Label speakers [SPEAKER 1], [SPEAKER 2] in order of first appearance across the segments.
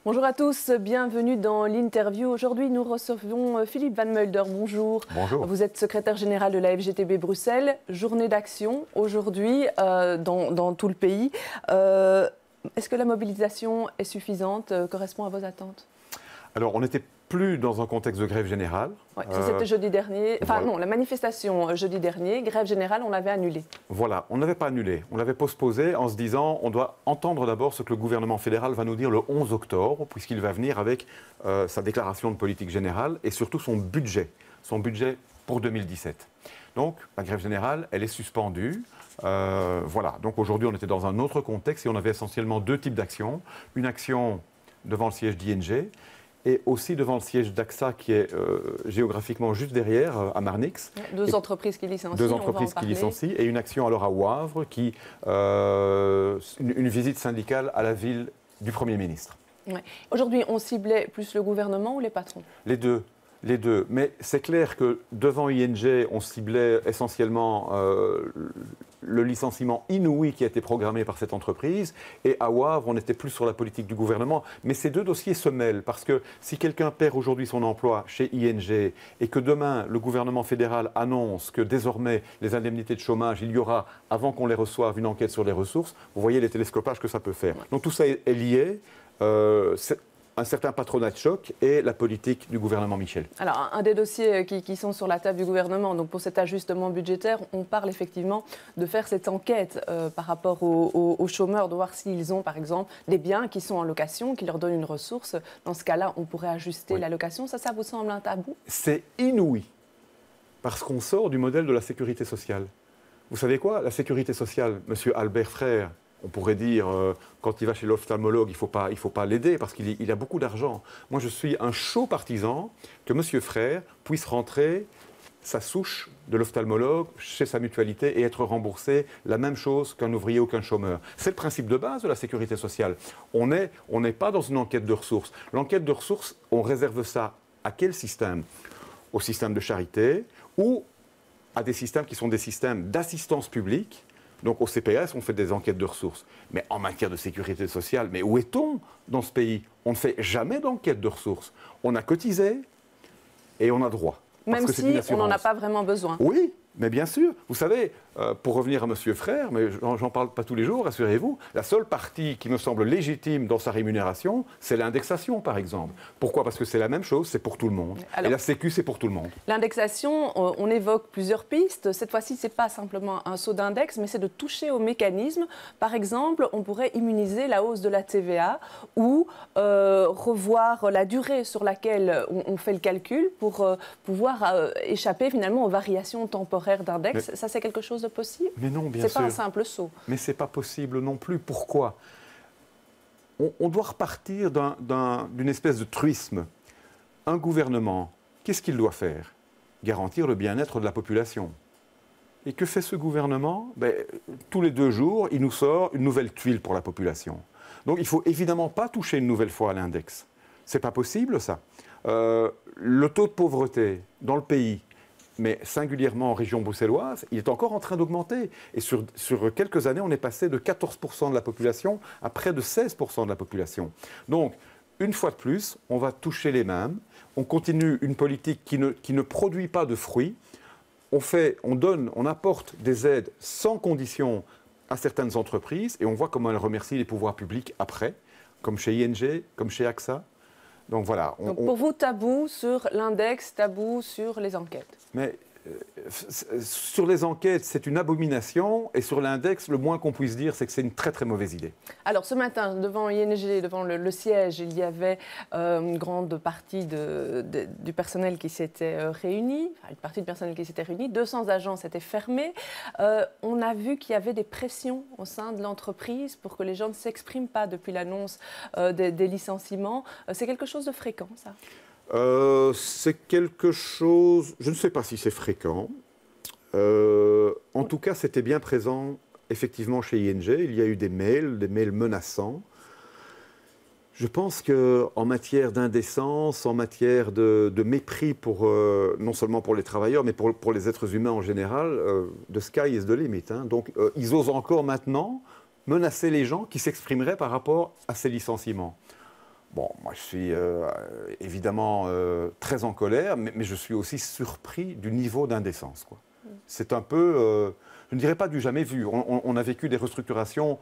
[SPEAKER 1] Bonjour à tous, bienvenue dans l'interview. Aujourd'hui, nous recevons Philippe Van Mulder. Bonjour.
[SPEAKER 2] Bonjour.
[SPEAKER 1] Vous êtes secrétaire général de la FGTB Bruxelles. Journée d'action aujourd'hui dans tout le pays. Est-ce que la mobilisation est suffisante, correspond à vos attentes?
[SPEAKER 2] Alors, on n'était plus dans un contexte de grève générale.
[SPEAKER 1] Ouais, c'était jeudi dernier. Enfin
[SPEAKER 2] voilà.
[SPEAKER 1] non, la manifestation jeudi dernier, grève générale, on l'avait annulée.
[SPEAKER 2] Voilà, on n'avait pas annulé, on l'avait postposé en se disant on doit entendre d'abord ce que le gouvernement fédéral va nous dire le 11 octobre, puisqu'il va venir avec sa déclaration de politique générale et surtout son budget pour 2017. Donc, la grève générale, elle est suspendue. Voilà, donc aujourd'hui, on était dans un autre contexte et on avait essentiellement deux types d'actions. Une action devant le siège d'ING et aussi devant le siège d'AXA qui est géographiquement juste derrière, à Marnix.
[SPEAKER 1] Deux entreprises qui licencient.
[SPEAKER 2] Deux entreprises qui licencient et une action alors à Wavre, une visite syndicale à la ville du Premier ministre.
[SPEAKER 1] Ouais. Aujourd'hui, on ciblait plus le gouvernement ou les patrons?
[SPEAKER 2] Les deux. Les deux. Mais c'est clair que devant ING, on ciblait essentiellement le licenciement inouï qui a été programmé par cette entreprise. Et à Wavre, on était plus sur la politique du gouvernement. Mais ces deux dossiers se mêlent parce que si quelqu'un perd aujourd'hui son emploi chez ING et que demain, le gouvernement fédéral annonce que désormais, les indemnités de chômage, il y aura, avant qu'on les reçoive, une enquête sur les ressources, vous voyez les télescopages que ça peut faire. Donc tout ça est lié. Un certain patronat de choc et la politique du gouvernement Michel.
[SPEAKER 1] Alors, un des dossiers qui sont sur la table du gouvernement, donc pour cet ajustement budgétaire, on parle effectivement de faire cette enquête par rapport aux chômeurs, de voir s'ils ont, par exemple, des biens qui sont en location, qui leur donnent une ressource. Dans ce cas-là, on pourrait ajuster la location. Ça vous semble un tabou? C'est
[SPEAKER 2] inouï, parce qu'on sort du modèle de la sécurité sociale. Vous savez quoi? La sécurité sociale, monsieur Albert Frère, on pourrait dire, quand il va chez l'ophtalmologue, il ne faut pas l'aider parce qu'il a beaucoup d'argent. Moi, je suis un chaud partisan que M. Frère puisse rentrer sa souche de l'ophtalmologue chez sa mutualité et être remboursé la même chose qu'un ouvrier ou qu'un chômeur. C'est le principe de base de la sécurité sociale. On n'est pas dans une enquête de ressources. L'enquête de ressources, on réserve ça à quel système? Au système de charité ou à des systèmes qui sont des systèmes d'assistance publique. Donc au CPS, on fait des enquêtes de ressources. Mais en matière de sécurité sociale, mais où est-on dans ce pays? On ne fait jamais d'enquête de ressources. On a cotisé et on a droit.
[SPEAKER 1] Même si on n'en a pas vraiment besoin.
[SPEAKER 2] Oui, mais bien sûr. Vous savez, pour revenir à M. Frère, mais j'en parle pas tous les jours, rassurez-vous, la seule partie qui me semble légitime dans sa rémunération, c'est l'indexation, par exemple. Pourquoi? Parce que c'est la même chose, c'est pour tout le monde. Alors, et la Sécu, c'est pour tout le monde.
[SPEAKER 1] L'indexation, on évoque plusieurs pistes. Cette fois-ci, ce n'est pas simplement un saut d'index, mais c'est de toucher au mécanisme. Par exemple, on pourrait immuniser la hausse de la TVA ou revoir la durée sur laquelle on fait le calcul pour pouvoir échapper finalement aux variations temporaires d'index. Ça, c'est quelque chose de possible?
[SPEAKER 2] Mais non, bien sûr.
[SPEAKER 1] C'est pas un simple saut.
[SPEAKER 2] Mais c'est pas possible non plus. Pourquoi? On doit repartir d'une espèce de truisme. Un gouvernement, qu'est-ce qu'il doit faire? Garantir le bien-être de la population. Et que fait ce gouvernement? Tous les 2 jours, il nous sort une nouvelle tuile pour la population. Donc il ne faut évidemment pas toucher une nouvelle fois à l'index. C'est pas possible, ça. Le taux de pauvreté dans le pays, mais singulièrement en région bruxelloise, il est encore en train d'augmenter. Et sur quelques années, on est passé de 14% de la population à près de 16% de la population. Donc, une fois de plus, on va toucher les mêmes. On continue une politique qui ne produit pas de fruits. On apporte des aides sans condition à certaines entreprises et on voit comment elles remercient les pouvoirs publics après, comme chez ING, comme chez AXA. Donc voilà.
[SPEAKER 1] Donc pour vous, tabou sur l'index, tabou sur les enquêtes?
[SPEAKER 2] Mais sur les enquêtes, c'est une abomination. Et sur l'index, le moins qu'on puisse dire, c'est que c'est une très très mauvaise idée.
[SPEAKER 1] Alors ce matin, devant ING, devant le siège, il y avait une grande partie du personnel qui s'était réuni. Enfin, une partie du personnel qui s'était réuni. 200 agences étaient fermées. On a vu qu'il y avait des pressions au sein de l'entreprise pour que les gens ne s'expriment pas depuis l'annonce des licenciements. C'est quelque chose de fréquent, ça?
[SPEAKER 2] C'est quelque chose, je ne sais pas si c'est fréquent. En tout cas, c'était bien présent effectivement chez ING. Il y a eu des mails menaçants. Je pense qu'en matière d'indécence, en matière de mépris non seulement pour les travailleurs, mais pour les êtres humains en général, the sky is the limit. Hein. Donc ils osent encore maintenant menacer les gens qui s'exprimeraient par rapport à ces licenciements. Bon, moi, je suis évidemment très en colère, mais je suis aussi surpris du niveau d'indécence, quoi. C'est un peu, je ne dirais pas du jamais vu. On a vécu des restructurations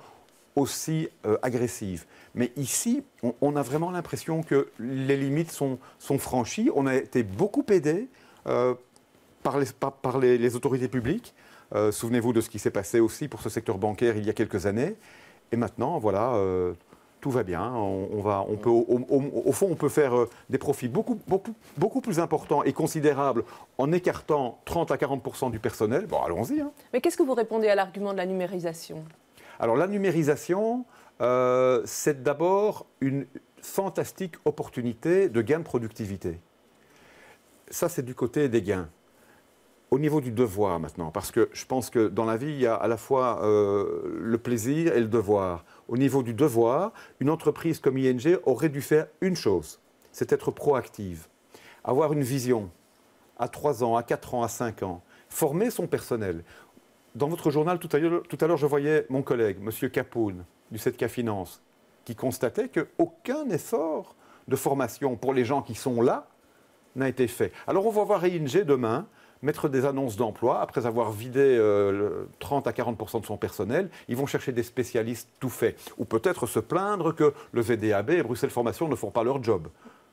[SPEAKER 2] aussi agressives. Mais ici, on a vraiment l'impression que les limites sont franchies. On a été beaucoup aidé par les autorités publiques. Souvenez-vous de ce qui s'est passé aussi pour ce secteur bancaire il y a quelques années. Et maintenant, voilà, tout va bien. Au fond, on peut faire des profits beaucoup plus importants et considérables en écartant 30 à 40% du personnel. Bon, allons-y. Hein.
[SPEAKER 1] Mais qu'est-ce que vous répondez à l'argument de la numérisation?
[SPEAKER 2] Alors, la numérisation, c'est d'abord une fantastique opportunité de gain de productivité. Ça, c'est du côté des gains. Au niveau du devoir maintenant, parce que je pense que dans la vie, il y a à la fois le plaisir et le devoir. Au niveau du devoir, une entreprise comme ING aurait dû faire une chose, c'est être proactive, avoir une vision à 3 ans, à 4 ans, à 5 ans, former son personnel. Dans votre journal, tout à l'heure, je voyais mon collègue, M. Capoun, du 7K Finance, qui constatait qu'aucun effort de formation pour les gens qui sont là n'a été fait. Alors on va voir ING demain mettre des annonces d'emploi, après avoir vidé 30 à 40% de son personnel, ils vont chercher des spécialistes tout faits. Ou peut-être se plaindre que le VDAB et Bruxelles Formation ne font pas leur job.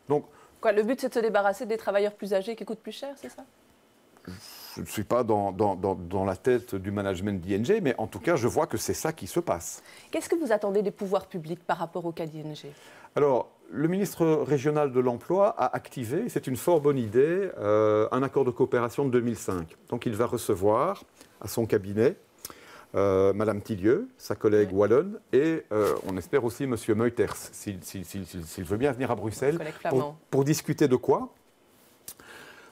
[SPEAKER 2] Donc,
[SPEAKER 1] quoi, le but, c'est de se débarrasser des travailleurs plus âgés qui coûtent plus cher, c'est ça?
[SPEAKER 2] je ne suis pas dans la tête du management d'ING, mais en tout cas, je vois que c'est ça qui se passe.
[SPEAKER 1] Qu'est-ce que vous attendez des pouvoirs publics par rapport au cas d'ING?
[SPEAKER 2] Alors, le ministre régional de l'Emploi a activé, c'est une fort bonne idée, un accord de coopération de 2005. Donc, il va recevoir à son cabinet Madame Tillieu, sa collègue wallonne, et on espère aussi M. Meuters, s'il veut bien venir à Bruxelles, pour discuter de quoi?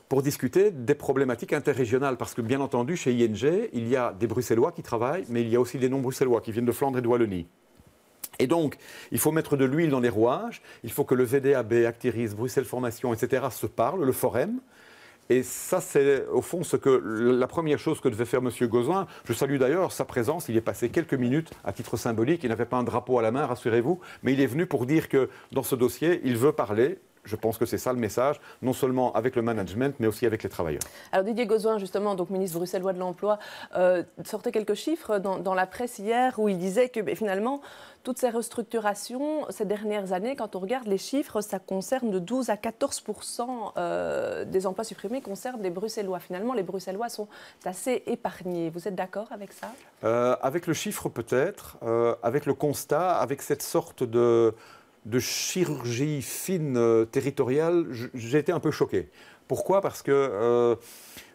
[SPEAKER 2] Pour discuter des problématiques interrégionales. Parce que, bien entendu, chez ING, il y a des Bruxellois qui travaillent, mais il y a aussi des non-Bruxellois qui viennent de Flandre et de Wallonie. Et donc, il faut mettre de l'huile dans les rouages, il faut que le VDAB, Actiris, Bruxelles Formation, etc. se parlent, le Forum. Et ça, c'est au fond la première chose que devait faire M. Gauzin. Je salue d'ailleurs sa présence, il est passé quelques minutes à titre symbolique, il n'avait pas un drapeau à la main, rassurez-vous, mais il est venu pour dire que dans ce dossier, il veut parler. Je pense que c'est ça le message, non seulement avec le management, mais aussi avec les travailleurs. Alors
[SPEAKER 1] Didier Gauzin, justement, donc ministre bruxellois de l'Emploi, sortait quelques chiffres dans la presse hier où il disait que finalement, toutes ces restructurations, ces dernières années, quand on regarde les chiffres, ça concerne de 12 à 14% des emplois supprimés concernent des Bruxellois. Finalement, les Bruxellois sont assez épargnés. Vous êtes d'accord avec ça?
[SPEAKER 2] Avec le chiffre peut-être, avec le constat, avec cette sorte de chirurgie fine territoriale, j'ai été un peu choqué. Pourquoi? Parce que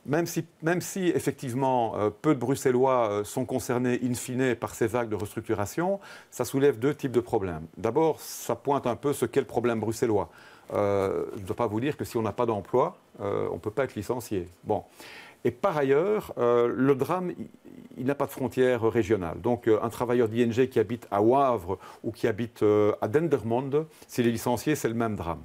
[SPEAKER 2] même si effectivement peu de Bruxellois sont concernés in fine par ces vagues de restructuration, ça soulève deux types de problèmes. D'abord, ça pointe un peu ce qu'est le problème bruxellois. Je ne dois pas vous dire que si on n'a pas d'emploi, on ne peut pas être licencié. Bon. Et par ailleurs, le drame, il n'a pas de frontière régionale. Donc, un travailleur d'ING qui habite à Wavre ou qui habite à Dendermonde, s'il est licencié, c'est le même drame.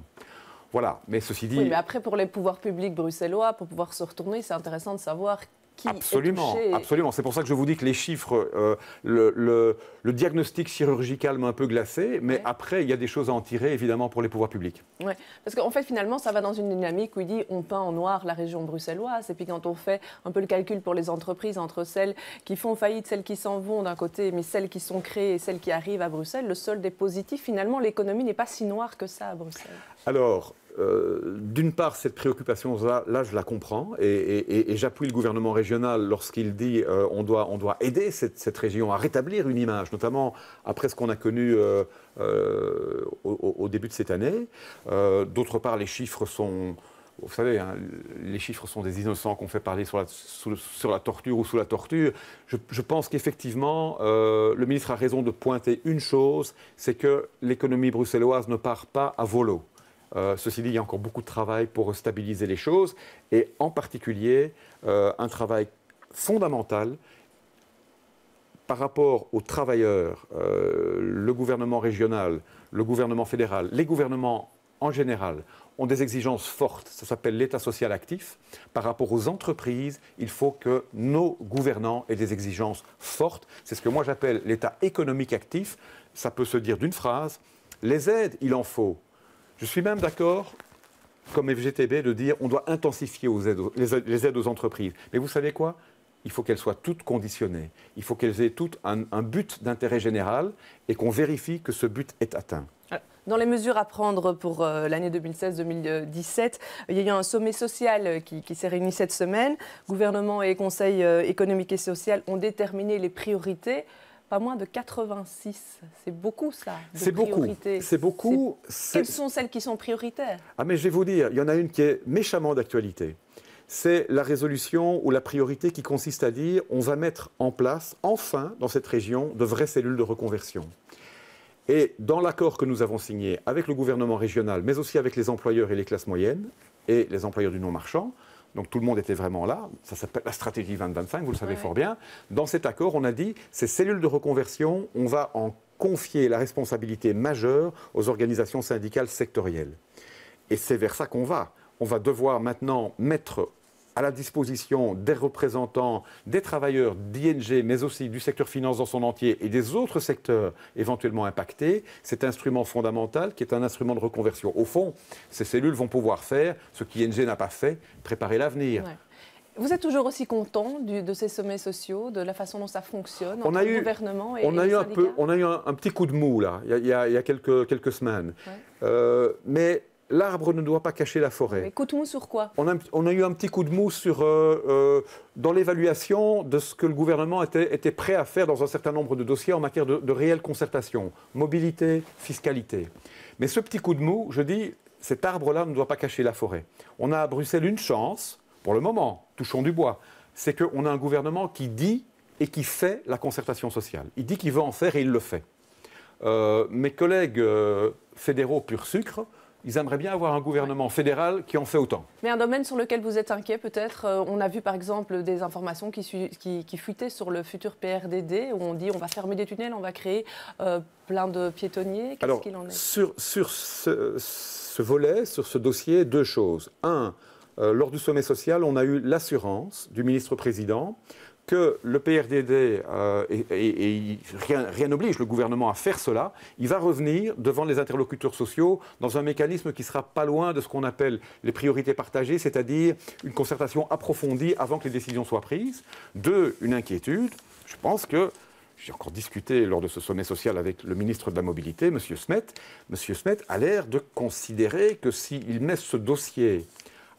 [SPEAKER 2] Voilà, mais ceci dit...
[SPEAKER 1] Oui, mais après, pour les pouvoirs publics bruxellois, pour pouvoir se retourner, c'est intéressant de savoir qui est touché.
[SPEAKER 2] Absolument. C'est pour ça que je vous dis que les chiffres, le diagnostic chirurgical m'a un peu glacé, mais après, il y a des choses à en tirer, évidemment, pour les pouvoirs publics.
[SPEAKER 1] Oui, parce qu'en fait, finalement, ça va dans une dynamique où il dit on peint en noir la région bruxelloise. Et puis quand on fait un peu le calcul pour les entreprises entre celles qui font faillite, celles qui s'en vont d'un côté, mais celles qui sont créées et celles qui arrivent à Bruxelles, le solde est positif. Finalement, l'économie n'est pas si noire que ça à Bruxelles.
[SPEAKER 2] Alors, d'une part, cette préoccupation-là, je la comprends et j'appuie le gouvernement régional lorsqu'il dit on doit aider cette région à rétablir une image, notamment après ce qu'on a connu au début de cette année. D'autre part, les chiffres sont... Vous savez, hein, les chiffres sont des innocents qu'on fait parler sur la torture ou sous la torture. Je pense qu'effectivement, le ministre a raison de pointer une chose, c'est que l'économie bruxelloise ne part pas à volo. Ceci dit, il y a encore beaucoup de travail pour stabiliser les choses et en particulier un travail fondamental par rapport aux travailleurs, le gouvernement régional, le gouvernement fédéral, les gouvernements en général ont des exigences fortes, ça s'appelle l'État social actif. Par rapport aux entreprises, il faut que nos gouvernants aient des exigences fortes. C'est ce que moi j'appelle l'État économique actif. Ça peut se dire d'une phrase, les aides, il en faut. Je suis même d'accord, comme FGTB, de dire on doit intensifier les aides aux entreprises. Mais vous savez quoi? Il faut qu'elles soient toutes conditionnées. Il faut qu'elles aient toutes un but d'intérêt général et qu'on vérifie que ce but est atteint.
[SPEAKER 1] Dans les mesures à prendre pour l'année 2016-2017, il y a eu un sommet social qui s'est réuni cette semaine. Gouvernement et Conseil économique et social ont déterminé les priorités. Pas moins de 86. C'est beaucoup, ça, de priorités.
[SPEAKER 2] C'est beaucoup.
[SPEAKER 1] Quelles sont celles qui sont prioritaires?
[SPEAKER 2] Ah, mais je vais vous dire, il y en a une qui est méchamment d'actualité. C'est la résolution ou la priorité qui consiste à dire on va mettre en place, enfin, dans cette région, de vraies cellules de reconversion. Et dans l'accord que nous avons signé avec le gouvernement régional, mais aussi avec les employeurs et les classes moyennes, et les employeurs du non-marchand, donc tout le monde était vraiment là, ça s'appelle la stratégie 2025, vous le savez fort bien. Dans cet accord, on a dit, ces cellules de reconversion, on va en confier la responsabilité majeure aux organisations syndicales sectorielles. Et c'est vers ça qu'on va. On va devoir maintenant mettre à la disposition des représentants, des travailleurs d'ING, mais aussi du secteur finance dans son entier et des autres secteurs éventuellement impactés, cet instrument fondamental qui est un instrument de reconversion. Au fond, ces cellules vont pouvoir faire ce qu'ING n'a pas fait, préparer l'avenir. Ouais.
[SPEAKER 1] Vous êtes toujours aussi content de ces sommets sociaux, de la façon dont ça fonctionne entre le gouvernement et les syndicats?
[SPEAKER 2] On a eu un petit coup de mou, là, il y a quelques semaines. Ouais. Mais l'arbre ne doit pas cacher la forêt.
[SPEAKER 1] Mais coup de mou sur quoi?
[SPEAKER 2] On a eu un petit coup de mou dans l'évaluation de ce que le gouvernement était prêt à faire dans un certain nombre de dossiers en matière de réelle concertation, mobilité, fiscalité. Mais ce petit coup de mou, je dis, cet arbre-là ne doit pas cacher la forêt. On a à Bruxelles une chance, pour le moment, touchons du bois, c'est qu'on a un gouvernement qui dit et qui fait la concertation sociale. Il dit qu'il veut en faire et il le fait. Mes collègues fédéraux pur sucre, ils aimeraient bien avoir un gouvernement fédéral qui en fait autant.
[SPEAKER 1] Mais un domaine sur lequel vous êtes inquiet peut-être, on a vu par exemple des informations qui fuitaient sur le futur PRDD, où on dit on va fermer des tunnels, on va créer plein de piétonniers. Qu'est-ce qu'il en est?
[SPEAKER 2] Sur ce volet, sur ce dossier, deux choses. Un, lors du sommet social, on a eu l'assurance du ministre-président que le PRDD, rien n'oblige le gouvernement à faire cela, il va revenir devant les interlocuteurs sociaux dans un mécanisme qui sera pas loin de ce qu'on appelle les priorités partagées, c'est-à-dire une concertation approfondie avant que les décisions soient prises. Deux, une inquiétude. Je pense que, j'ai encore discuté lors de ce sommet social avec le ministre de la Mobilité, M. Smet. M. Smet a l'air de considérer que s'il met ce dossier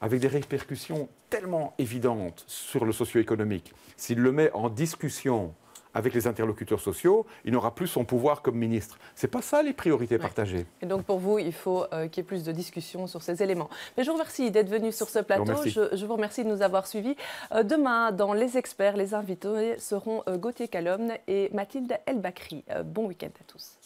[SPEAKER 2] avec des répercussions tellement évidentes sur le socio-économique, s'il le met en discussion avec les interlocuteurs sociaux, il n'aura plus son pouvoir comme ministre. Ce n'est pas ça les priorités partagées.
[SPEAKER 1] Et donc pour vous, il faut qu'il y ait plus de discussions sur ces éléments. Mais je vous remercie d'être venu sur ce plateau. Je vous remercie de nous avoir suivis. Demain, dans Les Experts, les invités seront Gauthier Calomne et Mathilde Elbakri. Bon week-end à tous.